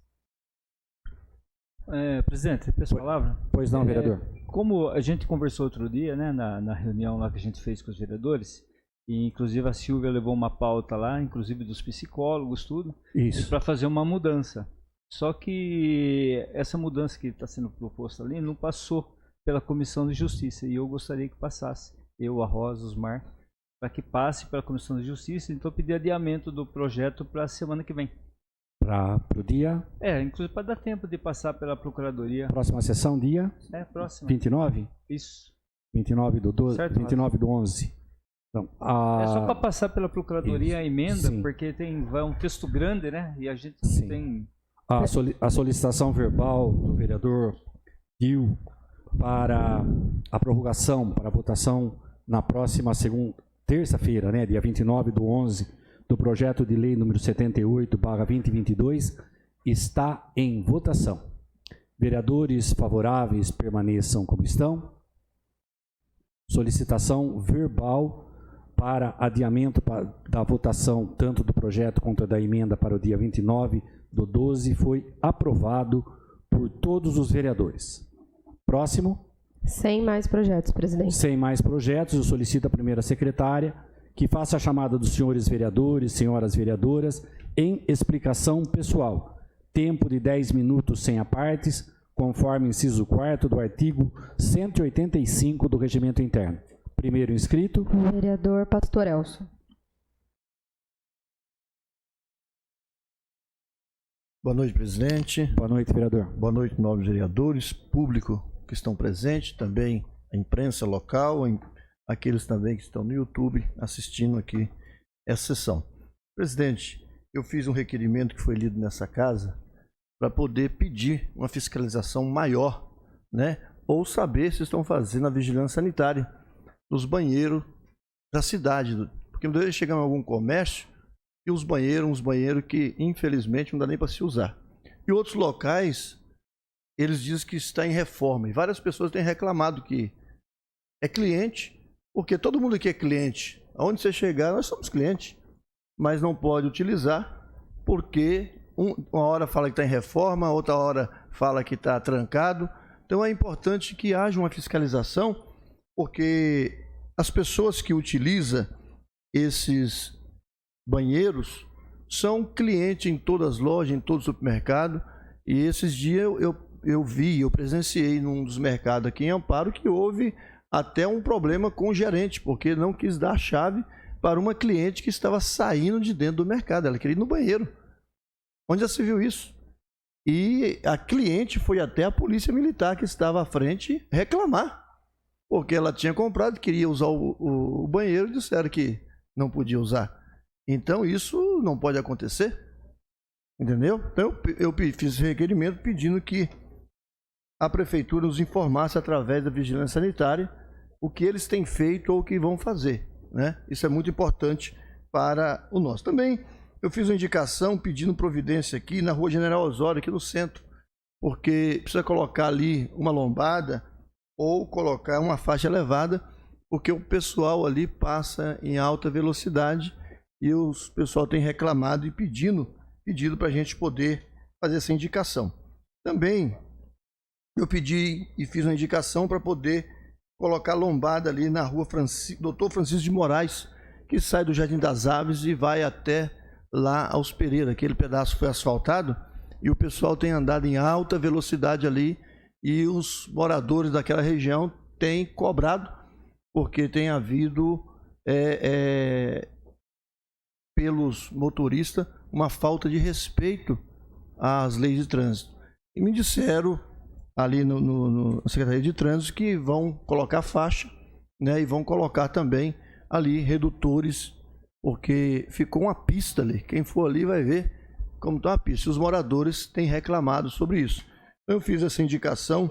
Presidente, peço a palavra. Pois não, vereador. Como a gente conversou outro dia, né, na reunião lá que a gente fez com os vereadores, e inclusive a Silvia levou uma pauta lá, inclusive dos psicólogos, tudo, Isso. para fazer uma mudança. Só que essa mudança que está sendo proposta ali não passou pela Comissão de Justiça, e eu gostaria que passasse, eu, a Rosa, os Osmar, para que passe pela Comissão de Justiça, então pedir adiamento do projeto para a semana que vem. Para o dia, Inclusive para dar tempo de passar pela Procuradoria. próxima sessão, dia Próxima. 29? Isso. 29 do 12, Certo, 29 do 11. Então, É só para passar pela Procuradoria Isso. a emenda, Sim. porque vai um texto grande, né? E a gente não Sim. tem... a solicitação verbal do vereador Gil para a prorrogação, para a votação na próxima terça-feira, né, dia 29 do 11, do projeto de lei número 78/2022, está em votação. Vereadores favoráveis permaneçam como estão. Solicitação verbal para adiamento da votação tanto do projeto quanto da emenda para o dia 29 do 12 foi aprovado por todos os vereadores. Próximo. Sem mais projetos, presidente. Sem mais projetos, eu solicito à primeira secretária que faça a chamada dos senhores vereadores, senhoras vereadoras, em explicação pessoal. Tempo de 10 minutos sem apartes, conforme inciso 4º do artigo 185 do Regimento Interno. Primeiro inscrito. Vereador Pastor Elcio. Boa noite, presidente. Boa noite, vereador. Boa noite, nobres vereadores, público que estão presentes, também a imprensa local, aqueles também que estão no YouTube assistindo aqui essa sessão. Presidente, eu fiz um requerimento que foi lido nessa casa para poder pedir uma fiscalização maior, né? Ou saber se estão fazendo a vigilância sanitária nos banheiros da cidade. Porque muitas vezes chegamos em algum comércio e uns banheiros que infelizmente não dá nem para se usar. E outros locais, eles dizem que está em reforma. E várias pessoas têm reclamado que é cliente, porque todo mundo aqui é cliente. Aonde você chegar, nós somos clientes. Mas não pode utilizar, porque uma hora fala que está em reforma, outra hora fala que está trancado. Então é importante que haja uma fiscalização, porque as pessoas que utilizam esses banheiros são clientes em todas as lojas, em todo supermercado. E esses dias eu presenciei num dos mercados aqui em Amparo que houve até um problema com o gerente, porque não quis dar a chave para uma cliente que estava saindo de dentro do mercado. Ela queria ir no banheiro. Onde já se viu isso? E a cliente foi até a polícia militar que estava à frente reclamar, porque ela tinha comprado, queria usar o banheiro e disseram que não podia usar. Então isso não pode acontecer, entendeu? Então eu fiz requerimento pedindo que a prefeitura nos informasse através da vigilância sanitária o que eles têm feito ou o que vão fazer, né? Isso é muito importante para o nosso. Também eu fiz uma indicação pedindo providência aqui na Rua General Osório, aqui no centro, porque precisa colocar ali uma lombada ou colocar uma faixa elevada, porque o pessoal ali passa em alta velocidade e o pessoal tem reclamado e pedido para a gente poder fazer essa indicação. Também eu pedi e fiz uma indicação para poder colocar lombada ali na Rua Doutor Francisco de Moraes, que sai do Jardim das Aves e vai até lá aos Pereira. Aquele pedaço foi asfaltado e o pessoal tem andado em alta velocidade ali e os moradores daquela região têm cobrado, porque tem havido pelos motoristas uma falta de respeito às leis de trânsito. E me disseram ali na Secretaria de Trânsito que vão colocar faixa, né, e vão colocar também ali redutores, porque ficou uma pista ali. Quem for ali vai ver como está a pista. Os moradores têm reclamado sobre isso. Eu fiz essa indicação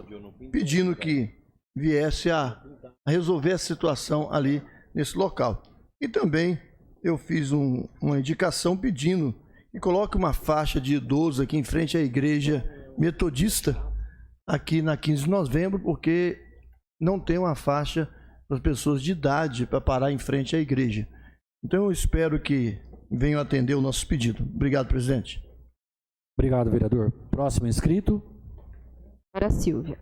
pedindo que viesse a resolver a situação ali nesse local. E também eu fiz uma indicação pedindo que coloque uma faixa de idoso aqui em frente à igreja metodista, aqui na 15 de novembro, porque não tem uma faixa para as pessoas de idade para parar em frente à igreja. Então eu espero que venham atender o nosso pedido. Obrigado, presidente. Obrigado, vereador. Próximo inscrito. Para Silvia.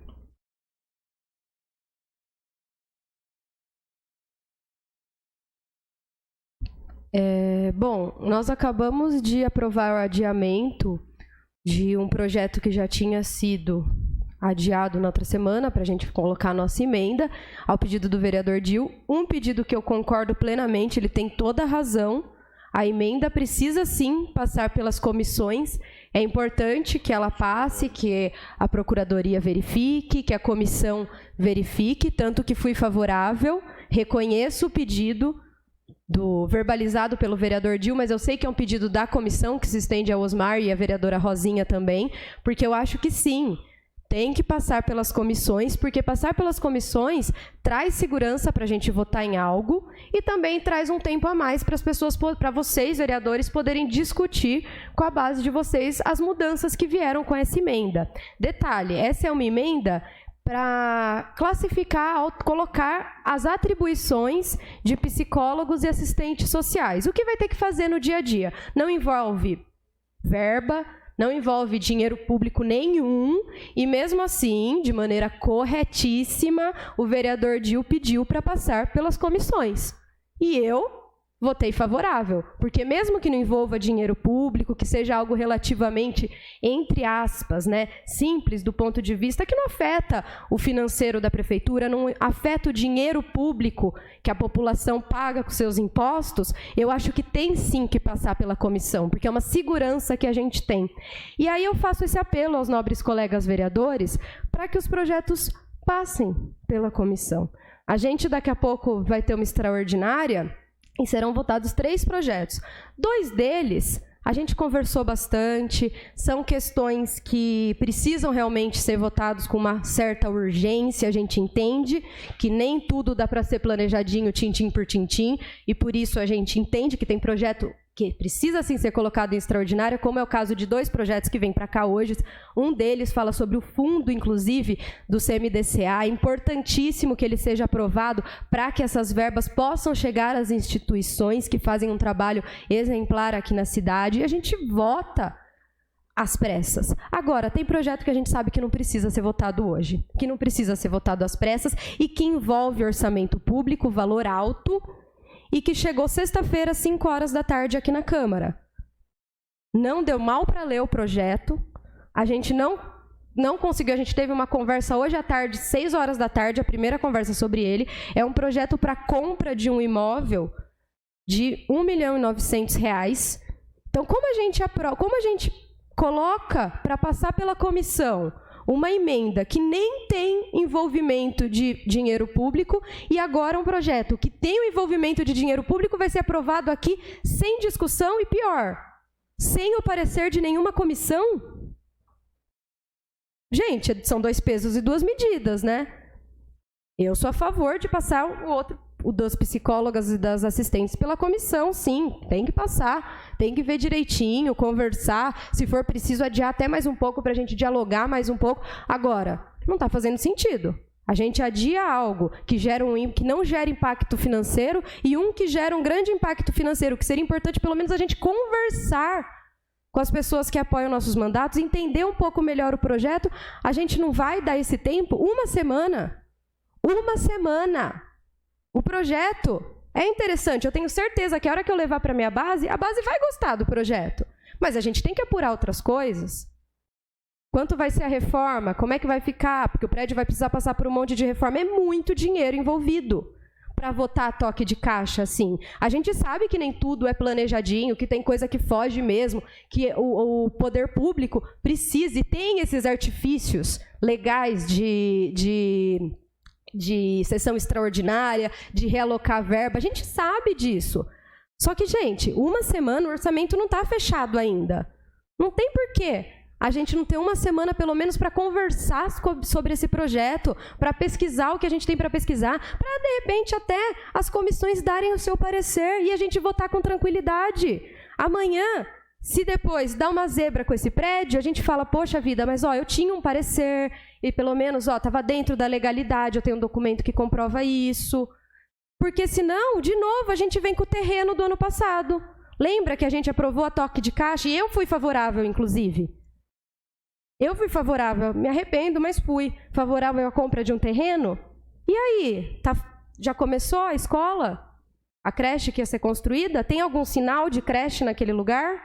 Bom, nós acabamos de aprovar o adiamento de um projeto que já tinha sido adiado na outra semana para a gente colocar a nossa emenda ao pedido do vereador Dil. Um pedido que eu concordo plenamente, ele tem toda a razão. A emenda precisa sim passar pelas comissões. É importante que ela passe, que a Procuradoria verifique, que a comissão verifique, tanto que fui favorável, reconheço o pedido verbalizado pelo vereador Dil, mas eu sei que é um pedido da comissão, que se estende ao Osmar e a vereadora Rosinha também, porque eu acho que sim, tem que passar pelas comissões, porque passar pelas comissões traz segurança para a gente votar em algo e também traz um tempo a mais para as pessoas, para vocês, vereadores, poderem discutir com a base de vocês as mudanças que vieram com essa emenda. Detalhe, essa é uma emenda para classificar, colocar as atribuições de psicólogos e assistentes sociais. O que vai ter que fazer no dia a dia? Não envolve verba, não envolve dinheiro público nenhum, e mesmo assim, de maneira corretíssima, o vereador Dil pediu para passar pelas comissões. E eu votei favorável, porque mesmo que não envolva dinheiro público, que seja algo relativamente, entre aspas, né, simples do ponto de vista que não afeta o financeiro da prefeitura, não afeta o dinheiro público que a população paga com seus impostos, eu acho que tem sim que passar pela comissão, porque é uma segurança que a gente tem. E aí eu faço esse apelo aos nobres colegas vereadores para que os projetos passem pela comissão. A gente daqui a pouco vai ter uma extraordinária e serão votados 3 projetos. 2 deles, a gente conversou bastante, são questões que precisam realmente ser votados com uma certa urgência, a gente entende que nem tudo dá para ser planejadinho, tintim por tintim, e por isso a gente entende que tem projeto que precisa sim ser colocado em extraordinária, como é o caso de 2 projetos que vêm para cá hoje. Um deles fala sobre o fundo, inclusive, do CMDCA. É importantíssimo que ele seja aprovado para que essas verbas possam chegar às instituições que fazem um trabalho exemplar aqui na cidade. E a gente vota às pressas. Agora, tem projeto que a gente sabe que não precisa ser votado hoje, que não precisa ser votado às pressas e que envolve orçamento público, valor alto, e que chegou sexta-feira, às 5 horas da tarde, aqui na Câmara. Não deu mal para ler o projeto, a gente não conseguiu, a gente teve uma conversa hoje à tarde, 6 horas da tarde, a primeira conversa sobre ele. É um projeto para compra de um imóvel de R$ 1.900.000. Então, como a gente coloca para passar pela comissão uma emenda que nem tem envolvimento de dinheiro público e agora um projeto que tem o envolvimento de dinheiro público vai ser aprovado aqui sem discussão e, pior, sem o parecer de nenhuma comissão? Gente, são 2 pesos e 2 medidas, né? Eu sou a favor de passar o das psicólogas e das assistentes pela comissão, sim, tem que passar, tem que ver direitinho, conversar, se for preciso adiar até mais um pouco para a gente dialogar mais um pouco. Agora, não está fazendo sentido. A gente adia algo que que não gera impacto financeiro e que gera um grande impacto financeiro, que seria importante pelo menos a gente conversar com as pessoas que apoiam nossos mandatos, entender um pouco melhor o projeto. A gente não vai dar esse tempo, uma semana. O projeto é interessante, eu tenho certeza que a hora que eu levar para a minha base, a base vai gostar do projeto. Mas a gente tem que apurar outras coisas. Quanto vai ser a reforma? Como é que vai ficar? Porque o prédio vai precisar passar por um monte de reforma. É muito dinheiro envolvido para votar a toque de caixa, assim. A gente sabe que nem tudo é planejadinho, que tem coisa que foge mesmo, que o poder público precisa e tem esses artifícios legais de sessão extraordinária, de realocar verba, a gente sabe disso. Só que, gente, uma semana o orçamento não está fechado ainda. Não tem porquê a gente não ter uma semana, pelo menos, para conversar sobre esse projeto, para pesquisar o que a gente tem para pesquisar, para, de repente, até as comissões darem o seu parecer e a gente votar com tranquilidade. Amanhã, se depois dá uma zebra com esse prédio, a gente fala, poxa vida, mas eu tinha um parecer e pelo menos estava dentro da legalidade, eu tenho um documento que comprova isso. Porque senão, de novo, a gente vem com o terreno do ano passado. Lembra que a gente aprovou a toque de caixa? E eu fui favorável, inclusive. Eu fui favorável, me arrependo, mas fui favorável à compra de um terreno. E aí, já começou a escola? A creche que ia ser construída? Tem algum sinal de creche naquele lugar?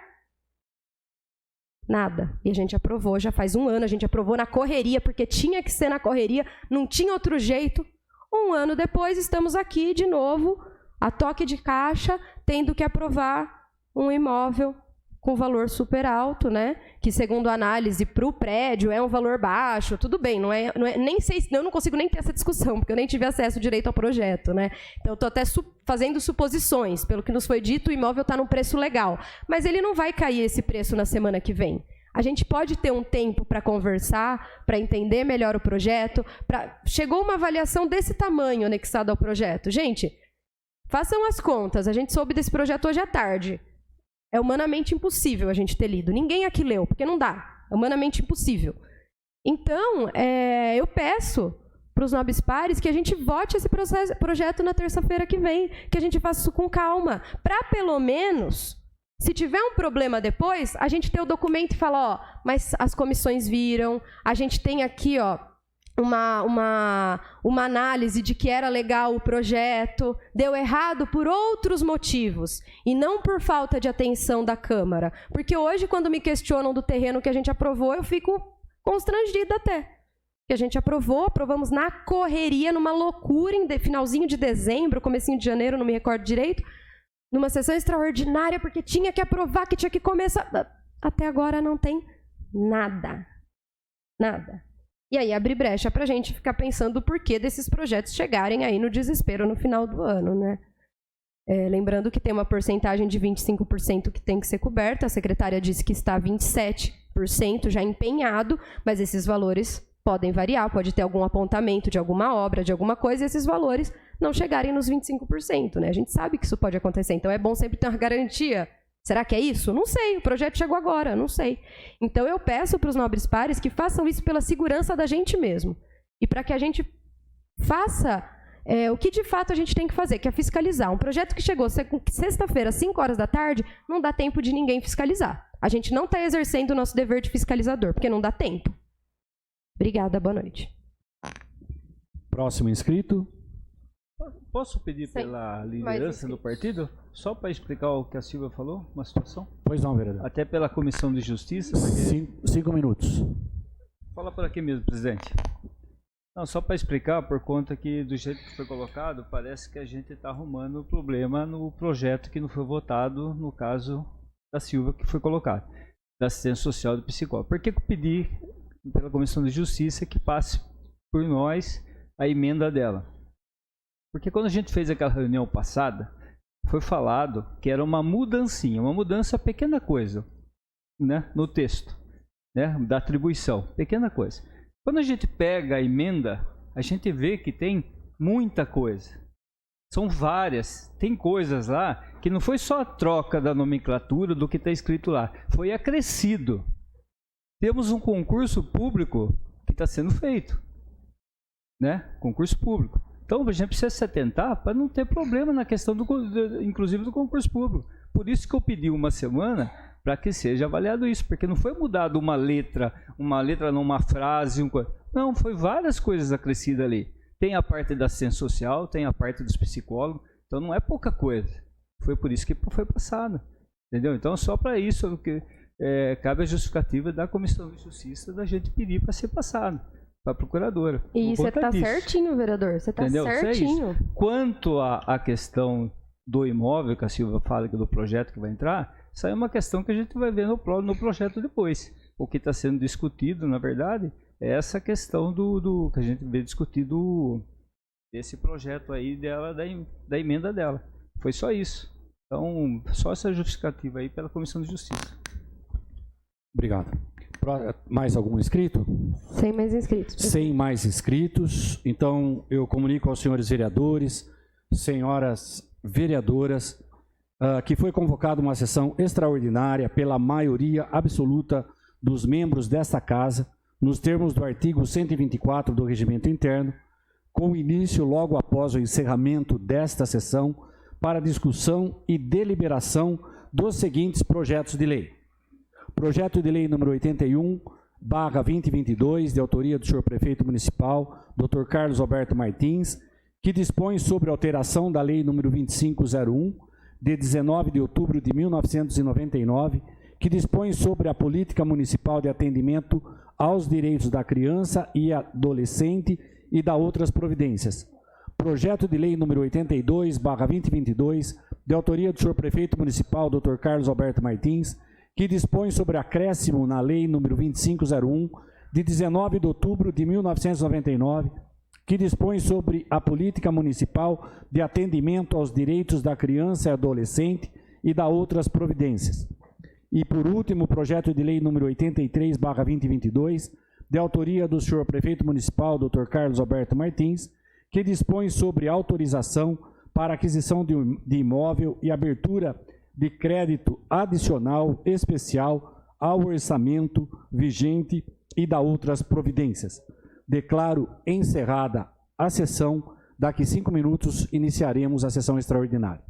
Nada. E a gente aprovou, já faz 1 ano, a gente aprovou na correria, porque tinha que ser na correria, não tinha outro jeito. 1 ano depois, estamos aqui de novo, a toque de caixa, tendo que aprovar um imóvel com valor super alto, né? Que, segundo a análise para o prédio, é um valor baixo. Tudo bem, não é, nem sei, eu não consigo nem ter essa discussão, porque eu nem tive acesso direito ao projeto, né? Então, eu estou até fazendo suposições. Pelo que nos foi dito, o imóvel está num preço legal. Mas ele não vai cair esse preço na semana que vem. A gente pode ter um tempo para conversar, para entender melhor o projeto. Chegou uma avaliação desse tamanho anexada ao projeto. Gente, façam as contas. A gente soube desse projeto hoje à tarde. É humanamente impossível a gente ter lido. Ninguém aqui leu, porque não dá. É humanamente impossível. Então, eu peço para os nobres pares que a gente vote esse projeto na terça-feira que vem, que a gente faça isso com calma, para pelo menos, se tiver um problema depois, a gente ter o documento e falar, mas as comissões viram, a gente tem aqui, uma análise de que era legal o projeto, deu errado por outros motivos e não por falta de atenção da Câmara. Porque hoje, quando me questionam do terreno que a gente aprovou, eu fico constrangida até. Que a gente aprovamos na correria, numa loucura, em finalzinho de dezembro, comecinho de janeiro, não me recordo direito, numa sessão extraordinária, porque tinha que aprovar, que tinha que começar. Até agora não tem nada. Nada. E aí abre brecha para a gente ficar pensando o porquê desses projetos chegarem aí no desespero no final do ano, né? Lembrando que tem uma porcentagem de 25% que tem que ser coberta, a secretária disse que está 27% já empenhado, mas esses valores podem variar, pode ter algum apontamento de alguma obra, de alguma coisa, e esses valores não chegarem nos 25%, né? A gente sabe que isso pode acontecer, então é bom sempre ter uma garantia. Será que é isso? Não sei, o projeto chegou agora, não sei. Então eu peço para os nobres pares que façam isso pela segurança da gente mesmo. E para que a gente faça o que de fato a gente tem que fazer, que é fiscalizar. Um projeto que chegou sexta-feira, às 5 horas da tarde, não dá tempo de ninguém fiscalizar. A gente não está exercendo o nosso dever de fiscalizador, porque não dá tempo. Obrigada, boa noite. Próximo inscrito. Posso pedir pela liderança do partido? Só para explicar o que a Silvia falou, uma situação? Pois não, vereador. Até pela Comissão de Justiça. Porque... 5 minutos. Fala por aqui mesmo, presidente. Não, só para explicar, por conta que do jeito que foi colocado, parece que a gente está arrumando o problema no projeto que não foi votado, no caso da Silvia, que foi colocado, da assistência social do psicólogo. Por que eu pedi pela Comissão de Justiça que passe por nós a emenda dela? Porque quando a gente fez aquela reunião passada, foi falado que era uma mudancinha, uma mudança pequena coisa, né, no texto, né, da atribuição, pequena coisa. Quando a gente pega a emenda, a gente vê que tem muita coisa. São várias, tem coisas lá que não foi só a troca da nomenclatura do que está escrito lá, foi acrescido. Temos um concurso público que está sendo feito, né, concurso público. Então, a gente precisa se atentar para não ter problema na questão, inclusive, do concurso público. Por isso que eu pedi uma semana para que seja avaliado isso, porque não foi mudado uma letra não, uma frase, não, foi várias coisas acrescidas ali. Tem a parte da assistência social, tem a parte dos psicólogos, então não é pouca coisa. Foi por isso que foi passado, entendeu? Então, só para isso que cabe a justificativa da Comissão de Justiça da gente pedir para ser passado para a procuradora. E você está certinho, vereador, você está certinho. Quanto à questão do imóvel, que a Silvia fala que do projeto que vai entrar, isso aí é uma questão que a gente vai ver no projeto depois. O que está sendo discutido, na verdade, é essa questão do que a gente vê discutido desse projeto aí dela, da emenda dela. Foi só isso. Então, só essa justificativa aí pela Comissão de Justiça. Obrigado. Mais algum inscrito? Sem mais inscritos. Sem mais inscritos. Então, eu comunico aos senhores vereadores, senhoras vereadoras, que foi convocada uma sessão extraordinária pela maioria absoluta dos membros desta casa, nos termos do artigo 124 do Regimento Interno, com início logo após o encerramento desta sessão, para discussão e deliberação dos seguintes projetos de lei. Projeto de lei número 81/2022, de autoria do senhor prefeito municipal, Dr. Carlos Alberto Martins, que dispõe sobre alteração da lei número 2501, de 19 de outubro de 1999, que dispõe sobre a política municipal de atendimento aos direitos da criança e adolescente e da outras providências. Projeto de lei número 82/2022, de autoria do senhor prefeito municipal, Dr. Carlos Alberto Martins, que dispõe sobre acréscimo na lei número 2501, de 19 de outubro de 1999, que dispõe sobre a política municipal de atendimento aos direitos da criança e adolescente e da outras providências. E, por último, o projeto de lei número 83/2022, de autoria do senhor prefeito municipal, Dr. Carlos Alberto Martins, que dispõe sobre autorização para aquisição de imóvel e abertura de crédito adicional especial ao orçamento vigente e da outras providências. Declaro encerrada a sessão. Daqui 5 minutos iniciaremos a sessão extraordinária.